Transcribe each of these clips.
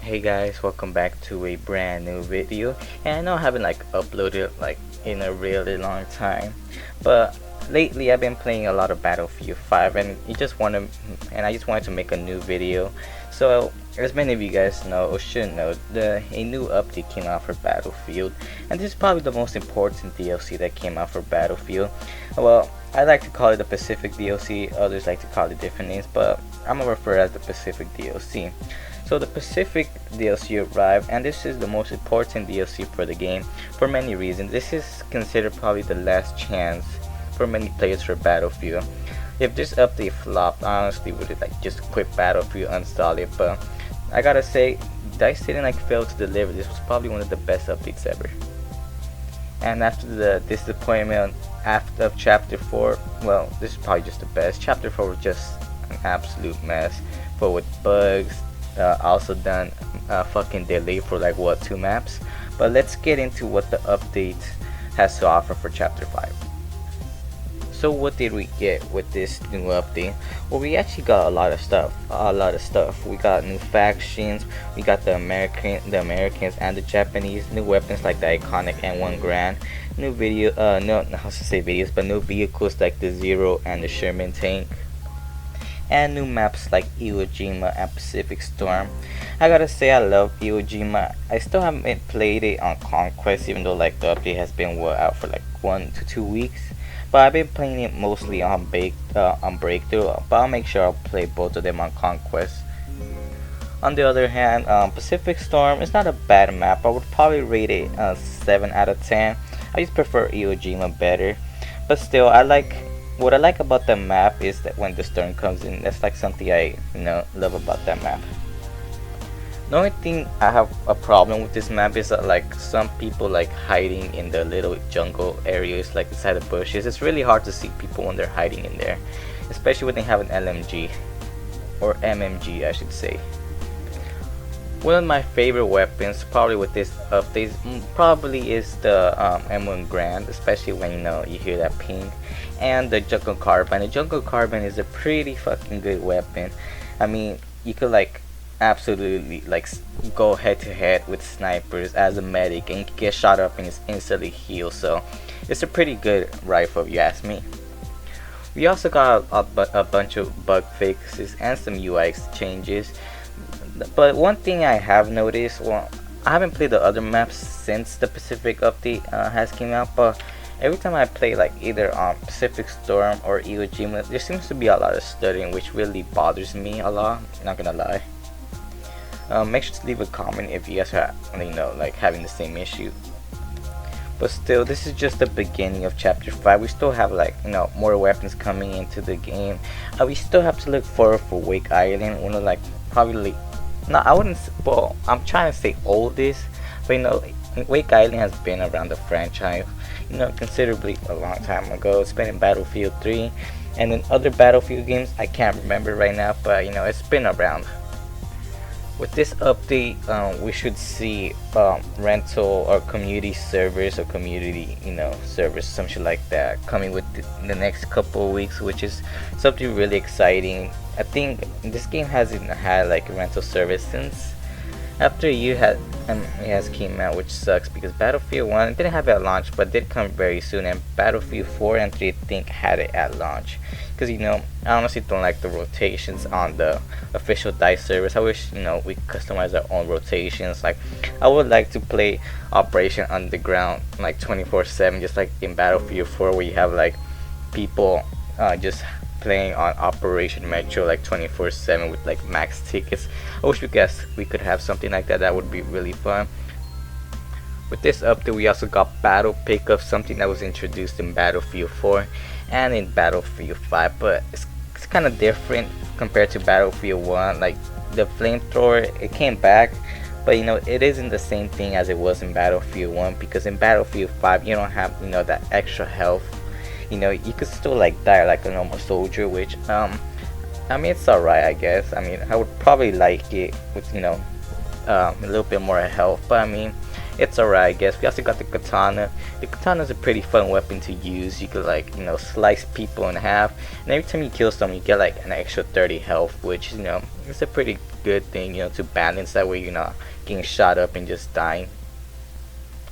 Hey guys, welcome back to a brand new video. And I know I haven't uploaded in a really long time, but lately I've been playing a lot of Battlefield 5 and I just wanted to make a new video. So as many of you guys know or should know, a new update came out for Battlefield, and this is probably the most important DLC that came out for Battlefield. Well, I like to call it the Pacific DLC, others like to call it different names, but I'm gonna refer as the Pacific DLC. So the Pacific DLC arrived, and this is the most important DLC for the game for many reasons. This is considered probably the last chance for many players for Battlefield. If this update flopped, I honestly would just quit Battlefield, uninstall it. But I gotta say, DICE didn't fail to deliver. This was probably one of the best updates ever. And after the disappointment of Chapter 4, well, this is probably just the best. Chapter 4 was just an absolute mess, but with bugs. Also done fucking delay for 2 maps. But let's get into what the update has to offer for Chapter 5. So what did we get with this new update? Well, we actually got a lot of stuff. We got new factions, we got the Americans and the Japanese, new weapons like the iconic M1 Garand, new new vehicles like the Zero and the Sherman tank, and new maps like Iwo Jima and Pacific Storm. I gotta say, I love Iwo Jima. I still haven't played it on Conquest, even though the update has been out for 1 to 2 weeks. But I've been playing it mostly on Breakthrough. But I'll make sure I'll play both of them on Conquest. On the other hand, Pacific Storm is not a bad map. I would probably rate it 7 out of 10. I just prefer Iwo Jima better. But still, what I like about the map is that when the storm comes in, that's something I love about that map. The only thing I have a problem with this map is that some people hiding in the little jungle areas inside the bushes. It's really hard to see people when they're hiding in there, especially when they have an LMG or MMG, I should say. One of my favorite weapons probably with this update probably is the M1 Garand, especially when you hear that ping, and the Jungle Carbine. The Jungle Carbine is a pretty fucking good weapon. I mean, you could absolutely go head to head with snipers as a medic and get shot up and instantly heal. So it's a pretty good rifle if you ask me. We also got a bunch of bug fixes and some UI changes. But one thing I have noticed, well, I haven't played the other maps since the Pacific update has came out, but every time I play either on Pacific Storm or Iwo Jima, there seems to be a lot of stuttering, which really bothers me a lot, not gonna lie. Make sure to leave a comment if you guys are having the same issue. But still, this is just the beginning of Chapter 5. We still have more weapons coming into the game. We still have to look forward for Wake Island, one of probably no, I wouldn't. Well, I'm trying to say oldest, but Wake Island has been around the franchise, considerably a long time ago. It's been in Battlefield 3, and in other Battlefield games I can't remember right now, but it's been around. With this update, we should see rental or community servers or community servers, some shit like that, coming with the next couple of weeks, which is something really exciting. I think this game hasn't had a rental service since after it has came out, which sucks because Battlefield 1 didn't have it at launch, but did come very soon, and Battlefield 4 and 3 I think had it at launch. Because I honestly don't like the rotations on the official DICE service. I wish we could customize our own rotations. I would like to play Operation Underground 24/7, just like in Battlefield 4, where you have people just playing on Operation Metro 24/7 with max tickets. I wish we could have something like that. That would be really fun. With this update, we also got Battle Pickup, something that was introduced in Battlefield 4 and in Battlefield 5, but it's kind of different compared to Battlefield 1. The flamethrower, it came back, but it isn't the same thing as it was in Battlefield 1, because in Battlefield 5 you don't have that extra health. You could still die like a normal soldier, which I mean, it's alright, I guess. I mean, I would probably like it with a little bit more health, but I mean, it's alright, I guess. We also got the katana. The katana is a pretty fun weapon to use. You could like, you know, slice people in half, and every time you kill someone, you get like an extra 30 health, which, you know, it's a pretty good thing, you know, to balance. That way you're not getting shot up and just dying.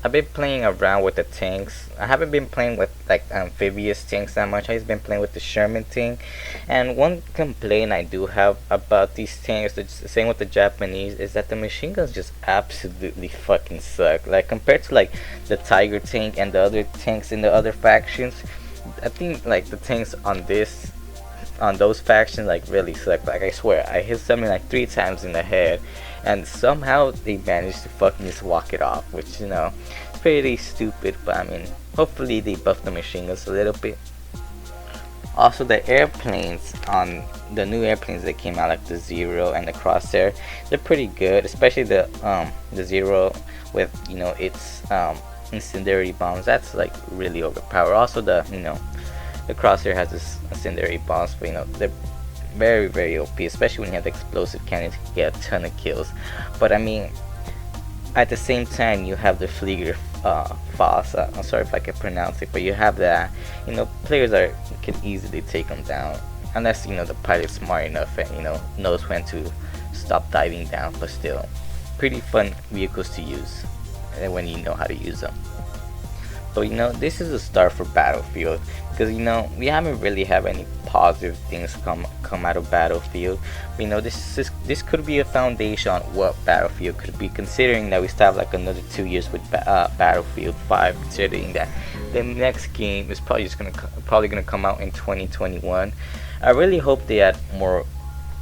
I've been playing around with the tanks. I haven't been playing with like amphibious tanks that much. I've just been playing with the Sherman tank. And one complaint I do have about these tanks, the same with the Japanese, is that the machine guns just absolutely fucking suck. Like compared to like the Tiger tank and the other tanks in the other factions, I think like the tanks on those factions like really suck. Like I swear, I hit something like 3 times in the head, and somehow they managed to fucking just walk it off, which, you know, it's pretty stupid. But I mean, hopefully they buff the machine guns a little bit. Also, the airplanes on the new airplanes that came out, like the Zero and the Crosshair, they're pretty good, especially the Zero with, you know, its incendiary bombs. That's like really overpowered. Also, the, you know, the Crosshair has this incendiary bombs, but, you know, they're very, very OP, especially when you have the explosive cannons. You get a ton of kills. But I mean, at the same time, you have the Flieger Foss. I'm sorry if I can pronounce it, but you have that. You know, players can easily take them down, unless, you know, the pilot's smart enough and, you know, knows when to stop diving down. But still, pretty fun vehicles to use, and when you know how to use them. But, you know, this is a start for Battlefield, because, you know, we haven't really had any positive things come out of Battlefield. But, you know, this could be a foundation on what Battlefield could be, considering that we still have like another 2 years with Battlefield 5, considering that the next game is probably gonna come out in 2021. I really hope they add more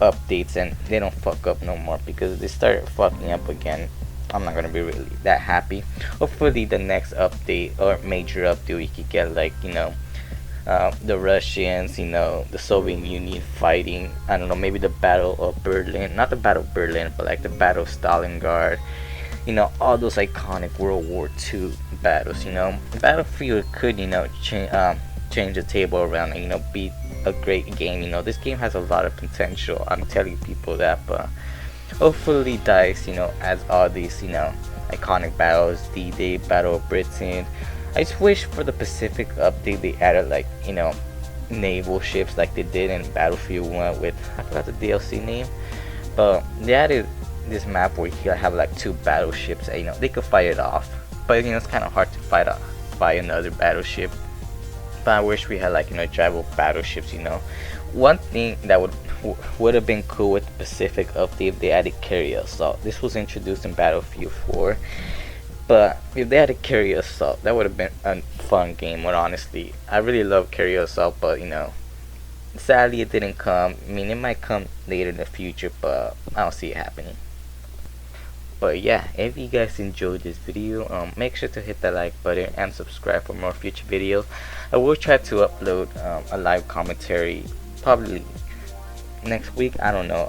updates and they don't fuck up no more, because if they start fucking up again, I'm not gonna be really that happy. Hopefully the next update or major update, we could get like, you know, the Russians, you know, the Soviet Union fighting, I don't know, maybe the Battle of Berlin, not the Battle of Berlin, but like the Battle of Stalingrad, you know, all those iconic World War II battles. You know, Battlefield could, you know, change the table around and, you know, be a great game. You know, this game has a lot of potential, I'm telling people that. But hopefully DICE, you know, adds all these, you know, iconic battles, D-Day, Battle of Britain. I just wish for the Pacific update they added, like, you know, naval ships like they did in Battlefield 1 with, I forgot the DLC name, but they added this map where you have like 2 battleships and, you know, they could fight it off. But, you know, it's kind of hard to fight another battleship. But I wish we had, like, you know, tribal battleships. You know, one thing that would have been cool with the Pacific update if they added carrier assault. This was introduced in Battlefield 4, but if they added carrier assault, that would have been a fun game. But honestly, I really love carrier assault, but, you know, sadly it didn't come. I mean, it might come later in the future, but I don't see it happening. But yeah, if you guys enjoyed this video, make sure to hit that like button and subscribe for more future videos. I will try to upload a live commentary probably next week. I don't know.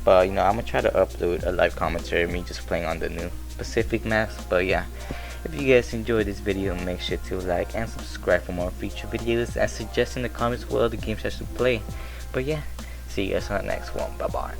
But, you know, I'm gonna try to upload a live commentary of me just playing on the new Pacific maps. But yeah, if you guys enjoyed this video, make sure to like and subscribe for more future videos, and suggest in the comments what other games I should play. But yeah, see you guys on the next one. Bye bye.